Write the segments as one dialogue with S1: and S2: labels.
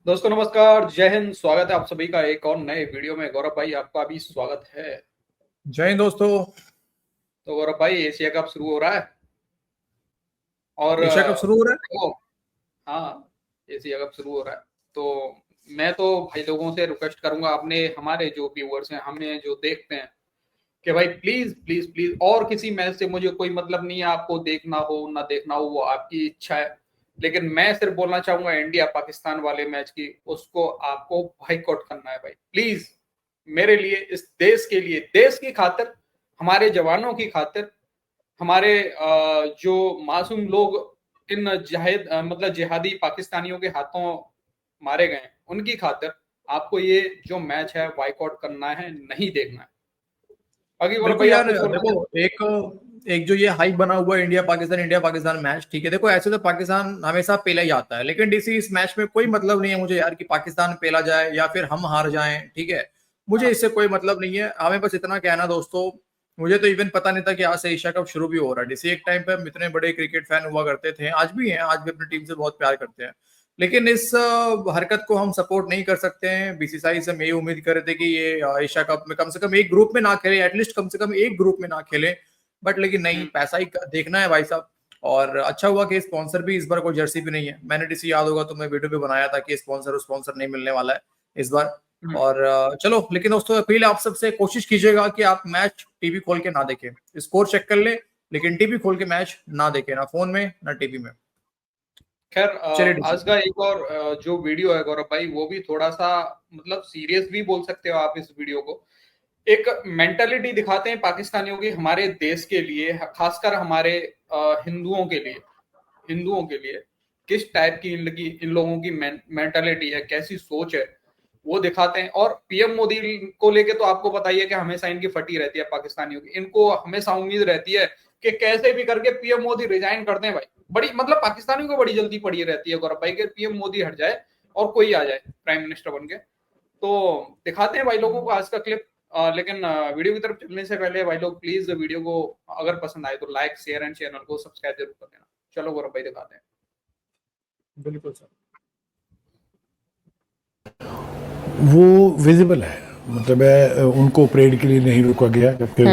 S1: दोस्तों नमस्कार, जय हिंद। स्वागत है आप सभी का एक और नए वीडियो में। गौरव भाई आपका भी स्वागत है।
S2: जय हिंद दोस्तों।
S1: तो गौरव भाई एशिया कप शुरू हो रहा है और
S2: एशिया कप शुरू हो रहा है।
S1: देखो, हाँ, एशिया कप शुरू हो रहा है। तो मैं तो भाई लोगों से रिक्वेस्ट करूंगा, अपने हमारे जो व्यूअर्स हैं, हमें जो देखते हैं, कि भाई प्लीज प्लीज प्लीज, और किसी मैच से मुझे कोई मतलब नहीं है। आपको देखना हो ना देखना हो वो आपकी इच्छा है, लेकिन मैं सिर्फ बोलना चाहूंगा इंडिया पाकिस्तान वाले मैच की, उसको आपको बाइकआउट करना है भाई, प्लीज। मेरे लिए, इस देश के लिए, देश की खातिर, हमारे जवानों की खातिर, हमारे जो मासूम लोग इन मतलब जिहादी पाकिस्तानियों के हाथों मारे गए, उनकी खातिर आपको ये जो मैच है बाइकआउट करना है, नहीं देखना है। बाकी गौरव
S2: बिल्कुल
S1: भाई आप
S2: यार,
S1: कुछ बोलना
S2: देखो
S1: चाहते
S2: एक एक जो ये हाइप बना हुआ है इंडिया पाकिस्तान मैच, ठीक है। देखो ऐसे तो पाकिस्तान हमेशा पेला ही आता है, लेकिन डीसी इस मैच में कोई मतलब नहीं है मुझे यार कि पाकिस्तान पेला जाए या फिर हम हार जाएं, ठीक है। मुझे
S1: हैं?
S2: इससे कोई मतलब नहीं है। हमें बस इतना कहना दोस्तों, मुझे तो इवन पता नहीं था कि आज से एशिया कप शुरू भी हो रहा है। डीसी एक टाइम पे हम इतने बड़े क्रिकेट फैन हुआ करते थे, आज भी हैं, आज भी अपनी टीम से बहुत प्यार करते हैं, लेकिन इस हरकत को हम सपोर्ट नहीं कर सकते हैं। बीसीसीआई से हम यही उम्मीद कर रहे थे कि ये एशिया कप में कम से कम एक ग्रुप में ना खेले, एटलीस्ट कम से कम एक ग्रुप में ना खेले, बट लेकिन नहीं, पैसा ही देखना है भाई साहब। और अच्छा हुआ कि स्पॉन्सर भी इस बार कोई जर्सी भी नहीं है। मैंने डीसी याद होगा तो मैं वीडियो भी बनाया था कि स्पॉन्सर नहीं मिलने वाला है इस बार। और चलो, लेकिन दोस्तों अपील आप सबसे, कोशिश कीजिएगा कि आप मैच टीवी खोल के ना देखें, स्कोर चेक कर ले, लेकिन टीवी खोल के मैच ना देखें, ना फोन में ना टीवी में।
S1: खैर,
S2: चलिए
S1: आज का एक और जो वीडियो है गौरव भाई, वो भी थोड़ा सा मतलब सीरियस भी बोल सकते हो आप इस वीडियो को। एक मेंटालिटी दिखाते हैं पाकिस्तानियों की हमारे देश के लिए, खासकर हमारे हिंदुओं के लिए। हिंदुओं के लिए किस टाइप की इन लोगों की मेंटालिटी है, कैसी सोच है, वो दिखाते हैं। और पीएम मोदी को लेके तो आपको पता ही है कि हमेशा इनकी फटी रहती है पाकिस्तानियों की। इनको हमेशा उम्मीद रहती है कि कैसे भी करके पीएम मोदी रिजाइन कर दें भाई। बड़ी मतलब पाकिस्तानियों को बड़ी जल्दी पड़ी रहती है गौरव भाई कि पीएम मोदी हट जाए और कोई आ जाए प्राइम मिनिस्टर बन के। तो दिखाते हैं भाई लोगों को आज का क्लिप। लेकिन वीडियो की तरफ चलने से पहले भाई लोग प्लीज वीडियो को अगर पसंद आए तो लाइक शेयर एंड चैनल को सब्सक्राइब जरूर कर देना। चलो गौरव भाई दिखाते हैं।
S2: बिल्कुल सर।
S3: वो विजिबल है, मतलब है उनको परेड के लिए नहीं रोका गया क्योंकि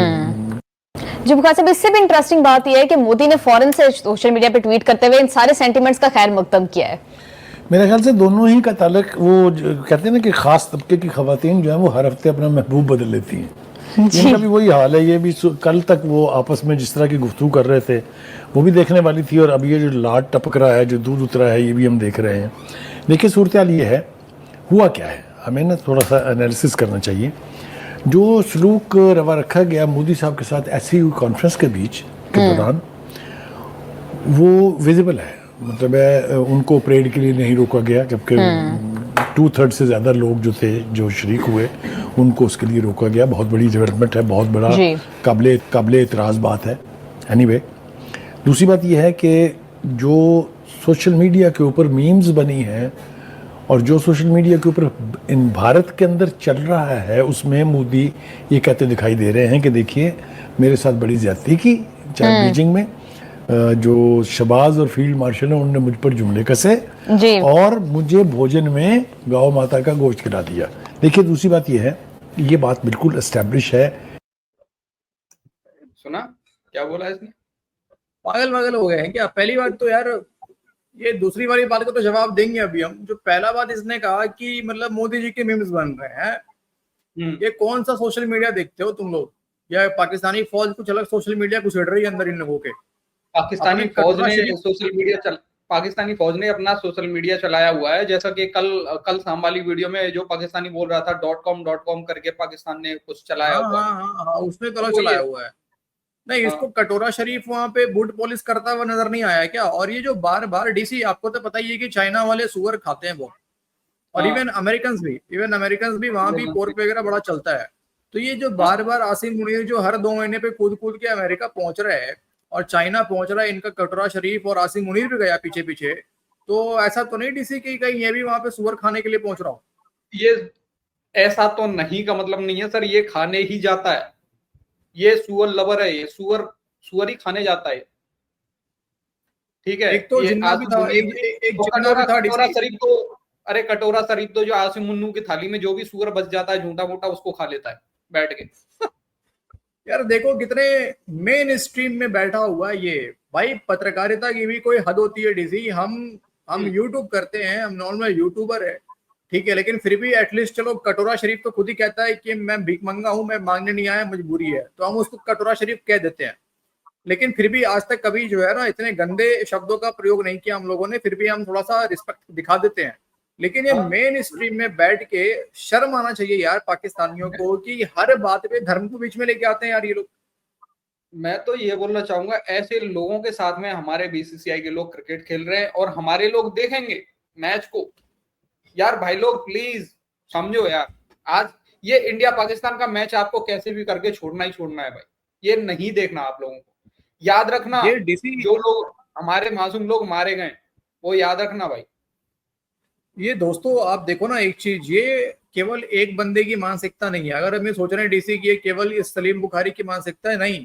S4: जी बुखार साहब, इससे भी इंटरेस्टिंग बात यह है कि मोदी ने फौरन से सोशल मीडिया पे ट्वीट करते हुए इन सारे सेंटिमेंट्स का खैर मकदम किया है।
S3: मेरे ख्याल से दोनों ही का ताल्लुक, वो कहते हैं ना कि खास तबके की खवातीन जो है वो हर हफ्ते अपना महबूब बदल लेती हैं। इनका भी वही हाल है। ये भी कल तक वो आपस में जिस तरह की गुफ्तगू कर रहे थे वो भी देखने वाली थी, और अब ये जो लाट टपक रहा है, जो दूध उतरा है, ये भी हम देख रहे हैं। देखिए सूरत हाल ये है, हुआ क्या है, हमें ना थोड़ा सा एनालिसिस करना चाहिए। जो सलूक रवा रखा गया मोदी साहब के साथ ऐसी कॉन्फ्रेंस के बीच के दौरान, वो विजिबल है। मतलब है उनको परेड के लिए नहीं रोका गया क्योंकि 2/3 से ज़्यादा लोग जो थे, जो शरीक हुए, उनको उसके लिए रोका गया। बहुत बड़ी डेवलपमेंट है, बहुत बड़ा काबिल एतराज़ बात है। एनीवे, दूसरी बात यह है कि जो सोशल मीडिया के ऊपर मीम्स बनी हैं और जो सोशल मीडिया के ऊपर इन भारत के अंदर चल रहा है, उसमें मोदी ये कहते दिखाई दे रहे हैं कि देखिए मेरे साथ बड़ी ज्यादती की, चाहे बीजिंग में जो शबाज और फील्ड मार्शल हैं उन्होंने मुझ पर जुमले कसे और मुझे भोजन में गौ माता का गोश्त खिला दिया। देखिए दूसरी बात यह है, ये बात बिल्कुल एस्टेब्लिश है।
S1: सुना क्या बोला इसने?
S2: पागल हो गए हैं क्या? पहली बात तो यार, ये दूसरी वाली बात को तो जवाब देंगे अभी हम। जो पहला बात इसने कहा कि मतलब मोदी जी के मीम्स बन रहे हैं, ये कौन सा सोशल मीडिया देखते हो तुम लोग? या पाकिस्तानी फौज कुछ अलग सोशल मीडिया घुसेड़ रही है अंदर इन लोगों के?
S1: पाकिस्तानी फौज ने अपना सोशल मीडिया चलाया हुआ है, जैसा कि कल शाम वाली वीडियो में जो पाकिस्तानी बोल रहा था .com करके पाकिस्तान ने कुछ चलाया हुआ है।
S2: हाँ, उसने तो अलग चलाया हुआ है। नहीं, इसको कटोरा शरीफ वहां पे बूट पॉलिश करता हुआ नजर नहीं आया क्या? और ये जो बार बार डीसी, आपको तो पता ही है कि चाइना वाले सुअर खाते हैं वो, और इवन अमेरिकन भी वहां भी पोर्क वगैरह बड़ा चलता है। तो ये जो बार बार आसिम मुनीर जो हर 2 महीने पे कूद कूद के अमेरिका पहुंच रहे हैं और चाइना पहुंच रहा है, इनका कटोरा शरीफ और आसिम मुनीर भी गया पीछे पीछे, तो ऐसा तो नहीं डीसी की कहीं ये भी वहां पे सुअर खाने के लिए पहुंच रहा हो?
S1: ये ऐसा तो नहीं का मतलब नहीं है सर, ये खाने ही जाता है। ये सुअर लवर है, ये सुअर ही खाने जाता है। ठीक है,
S2: एक तो जिन्ना भी था, एक जिन्ना भी था
S1: कटोरा शरीफ को अरे कटोरा शरीफ तो जो आसिम मुन्नू की थाली में जो भी सुअर बच जाता है झूठा मोटा उसको खा लेता है बैठ के।
S2: यार देखो कितने मेन स्ट्रीम में बैठा हुआ है ये भाई। पत्रकारिता की भी कोई हद होती है डीसी। हम यूट्यूब करते हैं, हम नॉर्मल यूट्यूबर है, ठीक है, लेकिन फिर भी एटलीस्ट चलो कटोरा शरीफ तो खुद ही कहता है कि मैं भीख मंगा हूं, मैं मांगने नहीं आया, मजबूरी है, तो हम उसको कटोरा शरीफ कह देते हैं। लेकिन फिर भी आज तक कभी जो है ना इतने गंदे शब्दों का प्रयोग नहीं किया हम लोगों ने, फिर भी हम थोड़ा सा रिस्पेक्ट दिखा देते हैं। लेकिन ये मेन स्ट्रीम में बैठ के शर्म आना चाहिए यार पाकिस्तानियों को कि हर बात पे धर्म को बीच में लेके आते हैं यार ये लोग।
S1: मैं तो ये बोलना चाहूंगा ऐसे लोगों के साथ में हमारे बीसीसीआई के लोग क्रिकेट खेल रहे हैं और हमारे लोग देखेंगे मैच को। यार भाई लोग प्लीज समझो यार, आज ये इंडिया पाकिस्तान का मैच आपको कैसे भी करके छोड़ना ही छोड़ना है भाई, ये नहीं देखना आप लोगों को। याद रखना
S2: ये डीसी
S1: जो लोग हमारे मासूम लोग मारे गए वो याद रखना भाई।
S2: ये दोस्तों आप देखो ना एक चीज, ये केवल एक बंदे की मानसिकता नहीं है। अगर हमें सोच रहे हैं डीसी की ये केवल इस सलीम बुखारी की मानसिकता है, नहीं,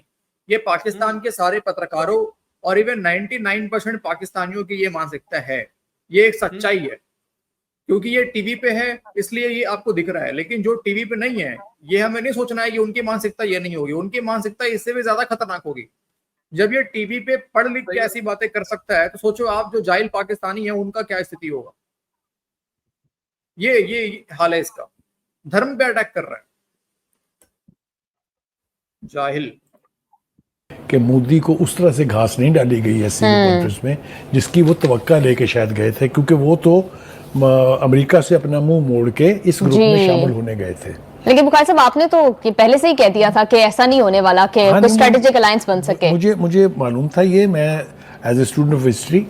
S2: ये पाकिस्तान के सारे पत्रकारों और इवन 99% पाकिस्तानियों की ये मानसिकता है। ये एक सच्चाई है, क्योंकि ये टीवी पे है इसलिए ये आपको दिख रहा है, लेकिन जो टीवी पे नहीं है ये हमें नहीं सोचना है कि उनकी मानसिकता ये नहीं होगी। उनकी मानसिकता इससे भी ज्यादा खतरनाक होगी। जब ये टीवी पे पढ़ लिख के ऐसी बातें कर सकता है तो सोचो आप जो जाहिल पाकिस्तानी है उनका क्या स्थिति होगा। ये हाल है इसका, धर्म पे अटैक कर रहा है जाहिल।
S3: कि मोदी को उस तरह से घास नहीं डाली गई है सीनियर कॉन्फ्रेंस में जिसकी वो तवक्का लेके शायद गए थे, क्योंकि वो तो अमेरिका से अपना मुंह मोड़ के इस ग्रुप में शामिल होने गए थे।
S4: लेकिन बुखारी साहब आपने तो ये पहले से ही कह दिया था कि ऐसा नहीं होने वाला कि कोई स्ट्रेटेजिक अलायंस बन सके।
S3: मुझे मालूम था ये, मैं as a student of history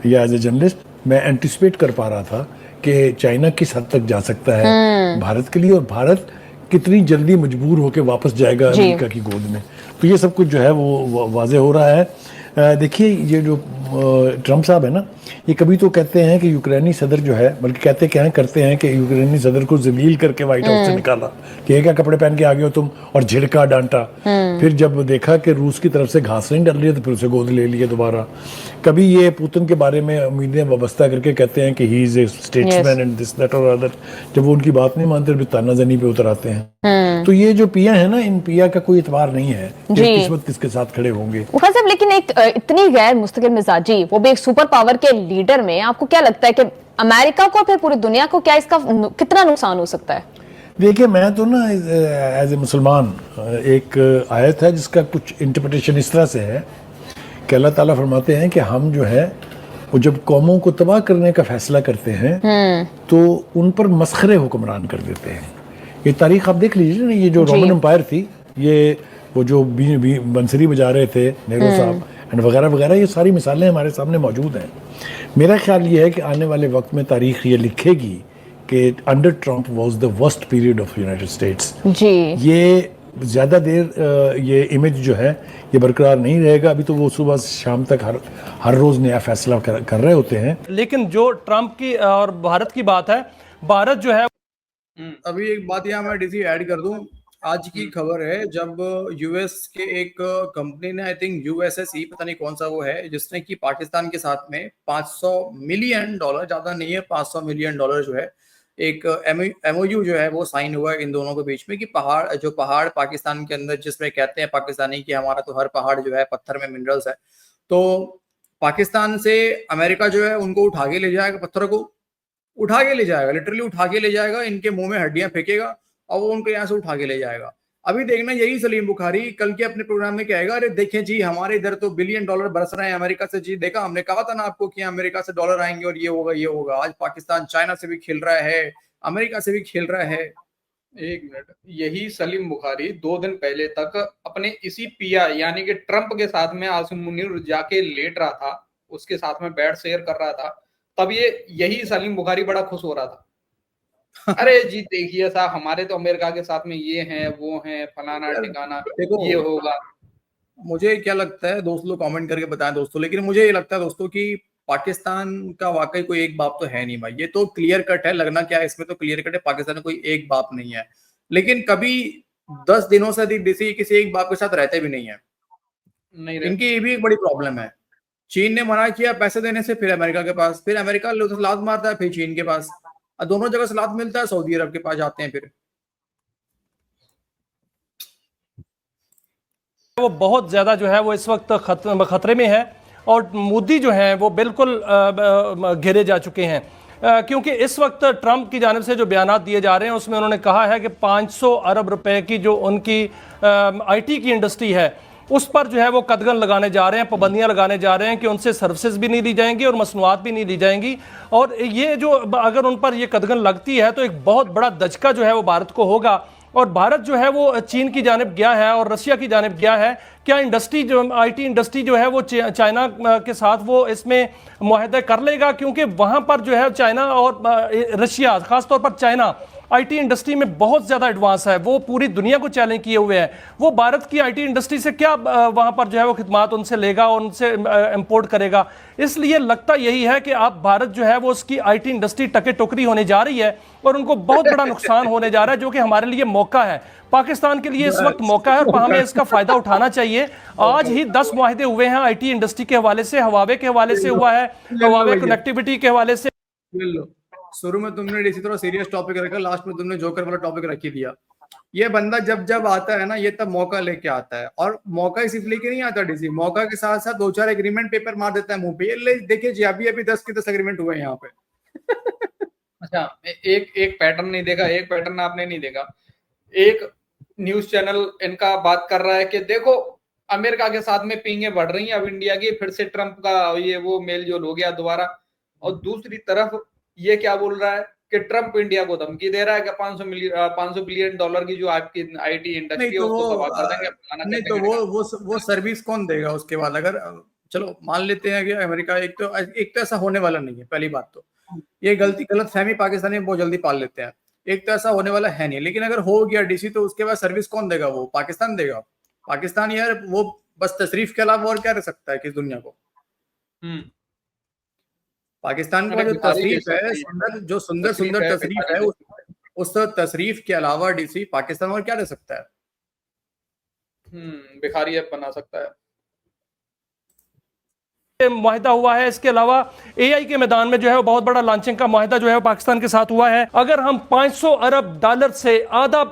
S3: या एज ए जर्नलिस्ट मैं एंटिसिपेट कर पा रहा था कि चाइना किस हद तक जा सकता है भारत के लिए, और भारत कितनी जल्दी मजबूर होकर वापस जाएगा अमेरिका की गोद में। तो ये सब कुछ जो है वो वाजे हो रहा है। देखिए ये जो ट्रम्प साहब है ना, ये कभी तो कहते हैं कि यूक्रेनी सदर जो है, बल्कि करते हैं कि यूक्रेनी सदर को जलील करके व्हाइट हाउस से निकाला कि क्या कपड़े पहन के आ गए हो तुम, और झिड़का डांटा। फिर जब देखा कि रूस की तरफ से घास नहीं डल रही है तो फिर उसे गोद ले लिया दोबारा। कभी ये पुतिन के बारे में उम्मीदें वाबस्ता करके कहते हैं कि he is a statesman and this that और अदर, जब वो उनकी बात नहीं मानते फिर तानाजनी पे उतर आते हैं। तो ये जो पिया है ना, इन पिया का कोई एतबार नहीं है कि किस्मत किसके साथ खड़े होंगे।
S4: साहब लेकिन एक इतनी गैर मुस्तकिल मिजाजी, वो भी एक सुपर पावर के लीडर में, आपको क्या लगता है कि अमेरिका को फिर पूरी दुनिया को क्या इसका कितना नुकसान हो सकता है?
S3: देखिए मैं तो ना एज ए मुसलमान, एक आयत है जिसका कुछ इंटरप्रिटेशन इस तरह से है कि अल्लाह ताला फरमाते हैं कि हम जो है वो जब कौमों को तबाह करने का फैसला करते हैं तो उन पर मसखरे हुक्मरान कर देते हैं। ये तारीख आप देख लीजिए ना, ये जो रोमन एम्पायर थी, ये वो जो बंसरी बजा रहे थे नेहरू साहब एंड वगैरह वगैरह, ये सारी मिसालें हमारे सामने मौजूद हैं। मेरा ख्याल ये है कि आने वाले वक्त में तारीख ये लिखेगी कि under Trump was the worst period of United States.
S4: जी,
S3: ये ज़्यादा देर ये इमेज जो है ये बरकरार नहीं रहेगा। अभी तो वो सुबह से शाम तक हर रोज़ नया फैसला कर रहे होते हैं।
S5: लेकिन जो ट्रम्प की और भारत की बात है, भारत जो है
S2: अभी एक बात यहाँ मैं डीसी ऐड कर दूं। आज की खबर है, जब यूएस के एक कंपनी ने, आई थिंक यूएसएसई पता नहीं कौन सा वो है, जिसने कि पाकिस्तान के साथ में $500 मिलियन, ज्यादा नहीं है, $500 मिलियन जो है, एक एमओयू जो है वो साइन हुआ है इन दोनों के बीच में कि पहाड़ पाकिस्तान के अंदर, जिसमें कहते हैं पाकिस्तानी कि हमारा तो हर पहाड़ जो है पत्थर में मिनरल्स है, तो पाकिस्तान से अमेरिका जो है उनको उठा के ले जाएगा, पत्थर को उठा के ले जाएगा, लिटरली उठा के ले जाएगा, इनके मुंह में हड्डियां फेंकेगा और वो उनको यहाँ से उठा के ले जाएगा। अभी देखना यही सलीम बुखारी कल के अपने प्रोग्राम में कहेगा, अरे देखें जी हमारे इधर तो $बिलियन बरस रहे हैं अमेरिका से, जी देखा हमने कहा था ना आपको कि अमेरिका से डॉलर आएंगे और ये होगा ये होगा। आज पाकिस्तान चाइना से भी खेल रहा है, अमेरिका से भी खेल रहा है।
S1: एक मिनट, यही सलीम बुखारी 2 दिन पहले तक अपने इसी पिया यानी कि ट्रंप के साथ में आसिम मुनीर जाके लेट रहा था, उसके साथ में बेड शेयर कर रहा था, तब यही सलीम बुखारी बड़ा खुश हो रहा था। अरे जी देखिए साहब हमारे तो अमेरिका के साथ में ये हैं वो हैं फलाना ठिकाना, ये होगा।
S2: मुझे क्या लगता है, दोस्त लोग कमेंट करके बताएं दोस्तों, लेकिन मुझे ये लगता है दोस्तों कि पाकिस्तान का वाकई कोई एक बाप तो है नहीं भाई। ये तो क्लियर कट है, लगना क्या है इसमें, तो क्लियर कट है, पाकिस्तान में कोई एक बाप नहीं है। लेकिन कभी 10 दिनों से अधिक डीसी किसी एक बाप के साथ रहते भी नहीं है, नहीं इनकी ये भी एक बड़ी प्रॉब्लम है। चीन ने मना किया पैसे देने से, फिर अमेरिका के पास, फिर अमेरिका लात मारता है, फिर चीन के पास। दोनों जगह से लाभ मिलता है, सऊदी अरब के पास जाते हैं फिर।
S5: वो बहुत ज्यादा जो है वो इस वक्त खतरे में है, और मोदी जो है वो बिल्कुल घेरे जा चुके हैं, क्योंकि इस वक्त ट्रंप की जानिब से जो बयानात दिए जा रहे हैं उसमें उन्होंने कहा है कि 500 अरब रुपए की जो उनकी आईटी की इंडस्ट्री है उस पर जो है वो कदगन लगाने जा रहे हैं, पाबंदियां लगाने जा रहे हैं कि उनसे सर्विसेज भी नहीं दी जाएंगी और मसनूआत भी नहीं दी जाएंगी। और ये जो अगर उन पर ये कदगन लगती है तो एक बहुत बड़ा दचका जो है वो भारत को होगा, और भारत जो है वो चीन की जानिब गया है और रशिया की जानिब गया है। क्या इंडस्ट्री जो आईटी इंडस्ट्री जो है वो चाइना के साथ वो इसमें मुआहदा कर लेगा, क्योंकि वहां पर जो है चाइना और रशिया, खासतौर पर चाइना आईटी इंडस्ट्री में बहुत ज्यादा एडवांस है, वो पूरी दुनिया को चैलेंज किए हुए है। वो भारत की आईटी इंडस्ट्री से क्या वहां पर जो है वो खिदमात उनसे लेगा और उनसे इंपोर्ट करेगा। इसलिए लगता यही है कि अब भारत जो है वो उसकी आईटी इंडस्ट्री टके टोकरी होने जा रही है और उनको बहुत बड़ा नुकसान होने जा रहा है, जो कि हमारे लिए मौका है, पाकिस्तान के लिए इस वक्त मौका है और हमें इसका फायदा उठाना चाहिए। आज ही 10 मुआहदे हुए हैं आईटी इंडस्ट्री के हवाले से, हवावे के हवाले से हुआ है, हवावे कनेक्टिविटी के हवाले से।
S2: शुरू में तुमने इसी तरह सीरियस टॉपिक रखा, लास्ट में तुमने जोकर वाला टॉपिक रख ही दिया। ये बंदा जब जब आता है ना, ये तब मौका लेके आता है, और मौका सिर्फ लेके नहीं आता डीसी, मौका के साथ साथ 2-4 एग्रीमेंट पेपर मार देता है मुंह पे। ये देखिए जी, अभी 10 के 10 एग्रीमेंट हुए हैं यहाँ पे।
S1: अच्छा, एक पैटर्न नहीं देखा, एक पैटर्न आपने नहीं देखा। एक न्यूज चैनल इनका बात कर रहा है कि देखो अमेरिका के साथ में पींगे बढ़ रही हैं अब इंडिया की, फिर से ट्रंप का ये वो मेल जोल हो गया दोबारा। और दूसरी तरफ ये क्या बोल रहा है कि ट्रंप इंडिया को धमकी दे रहा है कि 500 बिलियन डॉलर की जो आपकी आईटी इंडस्ट्री है उसको तबाह कर देंगे।
S2: नहीं तो वो सर्विस कौन देगा उसके बाद? अगर चलो मान लेते हैं कि अमेरिका, एक तो ऐसा होने वाला नहीं है, पहली बात तो ये गलत फहमी पाकिस्तानी बहुत जल्दी पाल लेते हैं। एक तो ऐसा होने वाला है नहीं, लेकिन अगर हो गया डीसी तो उसके बाद सर्विस कौन देगा? वो पाकिस्तान देगा। पाकिस्तान यार वो बस तशरीफ के अलावा और क्या रह सकता है किस दुनिया को? पाकिस्तान का जो तशरीफ है, जो सुंदर तशरीफ है, उस तशरीफ के अलावा डीसी पाकिस्तान और क्या रह सकता है?
S1: भिखारी ऐप बना सकता है।
S5: मुआहिदा हुआ है। इसके अलावा एआई के मैदान में जो है वो बहुत बड़ा लॉन्चिंग का मुआहिदा जो है वो पाकिस्तान के साथ हुआ है। अगर हम 500 अरब डॉलर से आधा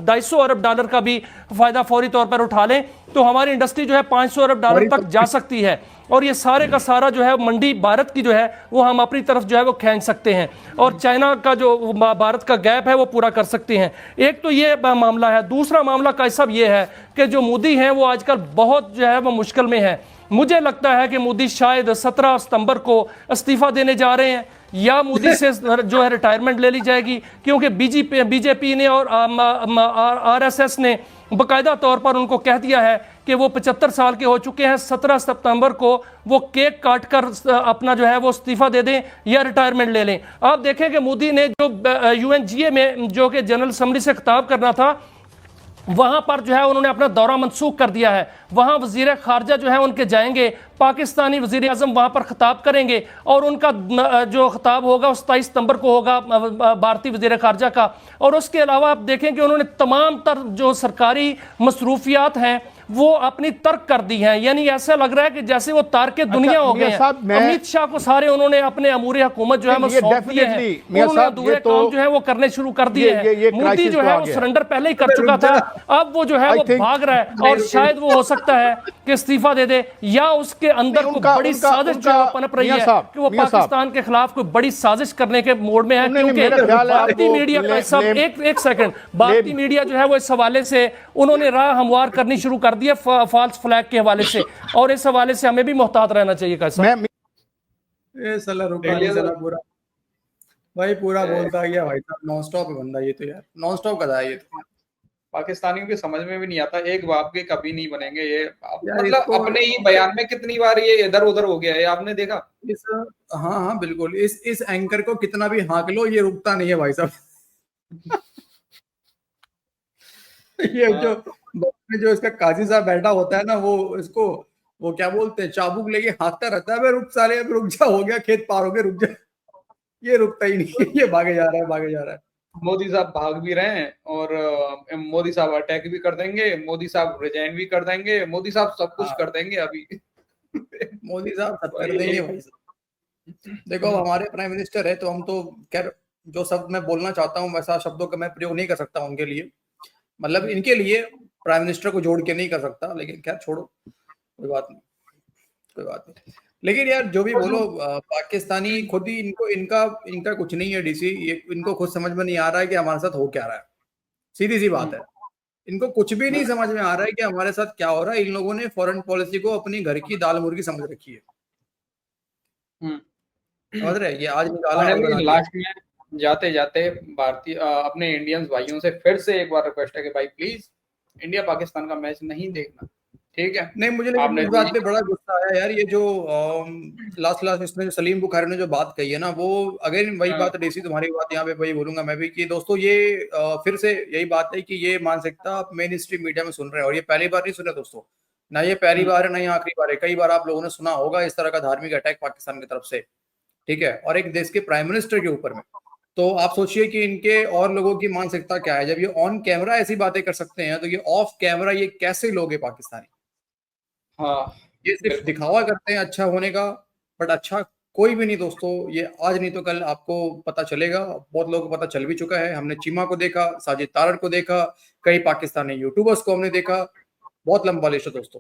S5: 250 अरब डॉलर का भी फायदा फौरी तौर पर उठा लें तो हमारी इंडस्ट्री जो है 500 अरब डॉलर तक जा सकती है, और ये सारे का सारा जो है मंडी भारत की जो है वो हम अपनी तरफ जो है वो खींच सकते हैं, और चाइना का जो भारत का गैप है वो पूरा कर सकते हैं। एक तो ये मामला है। दूसरा मामला का सब ये है कि जो मोदी हैं वो आजकल बहुत जो है वो मुश्किल में है। मुझे लगता है कि मोदी शायद 17 सितंबर को इस्तीफा देने जा रहे हैं, या मोदी से जो है रिटायरमेंट ले ली जाएगी, क्योंकि बीजेपी ने और आरएसएस ने बाकायदा तौर पर उनको कह दिया है कि वो 75 साल के हो चुके हैं, 17 सितंबर को वो केक काट कर अपना जो है वो इस्तीफा दे दें या रिटायरमेंट ले लें। आप देखें कि मोदी ने जो यूएनजीए में जो कि जनरल असेंबली से खिताब करना था, वहां पर जो है उन्होंने अपना दौरा मंसूख कर दिया है। वहां वजीर खारजा जो है उनके जाएंगे, पाकिस्तानी वजीर आजम वहां पर खिताब करेंगे, और उनका जो खिताब होगा 27 सितंबर को होगा भारतीय वजीर खारजा का। और उसके अलावा आप देखें कि उन्होंने तमाम तर जो सरकारी मसरूफियात हैं वो अपनी तर्क कर दी हैं, यानी ऐसा लग रहा है कि जैसे वो तारके दुनिया हो गए हैं। अमित शाह को सारे उन्होंने अपने अमूरी हुकूमत जो है वो सौंप दिए हैं, उन्होंने अधूरे काम जो है वो करने शुरू कर दिए हैं। मोदी जो है वो सरेंडर पहले ही कर चुका था, अब वो जो है वो भाग रहा है, और शायद वो हो सकता है कि इस्तीफा दे दे, या उसके अंदर कोई बड़ी साजिश जो है पनप रही है कि वो पाकिस्तान के खिलाफ कोई बड़ी साजिश करने के मोड में है। क्योंकि भारतीय मीडिया का सब एक सेकंड, भारतीय मीडिया जो है वो इस हवाले से उन्होंने राह हमवार करनी शुरू कर दी है फॉल्स फ्लैग के हवाले से, और इस हवाले से हमें भी मुहतात रहना चाहिए। कैसा
S2: भाई पूरा बोलता गया भाई साहब, नॉन स्टॉप बंदा ये तो, यार नॉन स्टॉप का था ये तो।
S1: पाकिस्तानियों की समझ में भी नहीं आता, एक बाप के कभी नहीं बनेंगे ये, मतलब अपने ही बयान में कितनी बार ये इधर उधर हो गया है, आपने देखा?
S2: हाँ बिल्कुल, इस एंकर को कितना भी हाँक लो ये रुकता नहीं है भाई साहब। ये जो इसका काजी साहब बैठा होता है ना, वो इसको वो क्या बोलते हैं, चाबुक लेके हाँकता रहता है, रुक साले, अब रुक जा, हो गया खेत पार हो गया, रुक जा। ये रुकता ही नहीं, ये भागे जा रहा है।
S1: मोदी साहब भाग भी रहे हैं, और मोदी साहब अटैक भी कर देंगे, मोदी साहब रिजाइन भी कर देंगे, मोदी साहब सब कुछ कर देंगे अभी।
S2: मोदी साहब सब कर देंगे भाई साहब। देखो हमारे प्राइम मिनिस्टर है, तो हम तो खैर जो शब्द मैं बोलना चाहता हूँ वैसा शब्दों का मैं प्रयोग नहीं कर सकता उनके लिए, मतलब इनके लिए प्राइम मिनिस्टर को जोड़ के नहीं कर सकता, लेकिन खैर छोड़ो, कोई बात नहीं, कोई बात नहीं। लेकिन यार जो भी बोलो, पाकिस्तानी खुद ही इनको इनका इनका कुछ नहीं है डीसी, ये इनको खुद समझ में नहीं आ रहा है कि हमारे साथ हो क्या रहा है, सीधी सी बात है। इनको कुछ भी नहीं समझ में आ रहा है कि हमारे साथ क्या हो रहा है। इन लोगों ने फॉरेन पॉलिसी को अपनी घर की दाल मुर्गी समझ रखी है, समझ रहे हैं? ये आज निकाला और बना दिया।
S1: लास्ट में जाते जाते भारतीय अपने इंडियंस भाइयों से फिर से एक बार रिक्वेस्ट है कि भाई प्लीज इंडिया पाकिस्तान का मैच नहीं देखना, ठीक है?
S2: नहीं, मुझे लेकिन इस बात पे बड़ा गुस्सा आया यार, ये जो लास्ट इसमें जो सलीम बुखारी ने जो बात कही है ना, वो अगेन वही बात, डीसी तुम्हारी बात यहाँ पे वही बोलूंगा मैं भी कि दोस्तों ये फिर से यही बात है कि ये मानसिकता आप मेन स्ट्रीम मीडिया में सुन रहे हैं, और ये पहली बार नहीं सुने दोस्तों, ना ये पहली बार है ना ये आखिरी बार है, कई बार आप लोगों ने सुना होगा इस तरह का धार्मिक अटैक पाकिस्तान की तरफ से, ठीक है, और एक देश के प्राइम मिनिस्टर के ऊपर में। तो आप सोचिए कि इनके और लोगों की मानसिकता क्या है, जब ये ऑन कैमरा ऐसी बातें कर सकते हैं तो ये ऑफ कैमरा ये कैसे लोग हैं पाकिस्तानी?
S1: हाँ,
S2: ये सिर्फ दिखावा करते हैं अच्छा होने का, बट अच्छा कोई भी नहीं दोस्तों। ये आज नहीं तो कल आपको पता चलेगा, बहुत लोगों को पता चल भी चुका है। हमने चीमा को देखा, साजिद तारड़ को देखा, कई पाकिस्तानी यूट्यूबर्स को हमने देखा, बहुत लंबा लिस्ट है दोस्तों।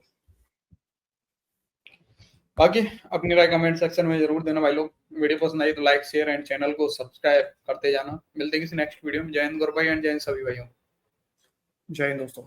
S1: बाकी अपनी राय कमेंट सेक्शन में जरूर देना भाई लोग। वीडियो पसंद आई तो लाइक शेयर एंड चैनल को सब्सक्राइब करते जाना। मिलते हैं किसी नेक्स्ट वीडियो में। जय हिंद गौरव भाई एंड जय हिंद सभी भाइयों।
S2: जय हिंद दोस्तों।